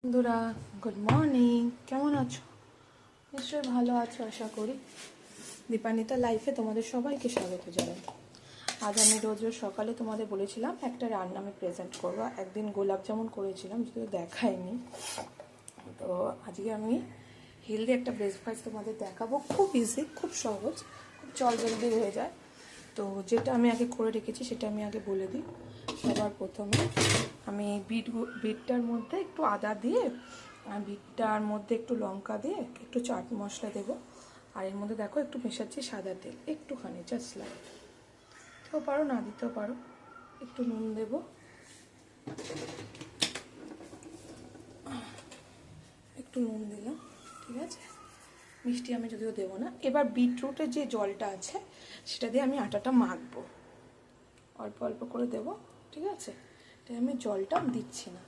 বন্ধুরা, good morning. কেমন আছো? নিশ্চয়ই ভালো আছো আশা করি। দীপান্বিতা লাইফে তোমাদের সবাইকে স্বাগত জানাই। আজ আমি রোজ সকালে তোমাদের বলেছিলাম একটা রান্না আমি প্রেজেন্ট করবো। একদিন গোলাপ জামুন করেছিলাম, যদিও দেখাইনি। তো আজকে আমি হেলদি একটা ব্রেকফাস্ট তোমাদের দেখাবো। খুব ইজি, খুব সহজ, খুব জলদি হয়ে যায়। তো যেটা আমি আগে করে রেখেছি সেটা আমি আগে বলে দিই। সবার প্রথমে আমি বিটটার মধ্যে একটু আদা দিয়ে, বিটটার মধ্যে একটু লঙ্কা দিয়ে একটু চাট মশলা দেবো। আর এর মধ্যে দেখো একটু মেশাচ্ছি সাদা তেল, একটুখানি, জাস্ট লাইক। দিতেও পারো, না দিতেও পারো। একটু নুন দেবো, একটু নুন দিলাম, ঠিক আছে। মিষ্টি আমি যদিও দেবো না। এবার বিটরুটের যে জলটা আছে সেটা দিয়ে আমি আটাটা মাখবো, অল্প অল্প করে দেবো, ঠিক আছে। তাই আমি জলটা দিচ্ছি না,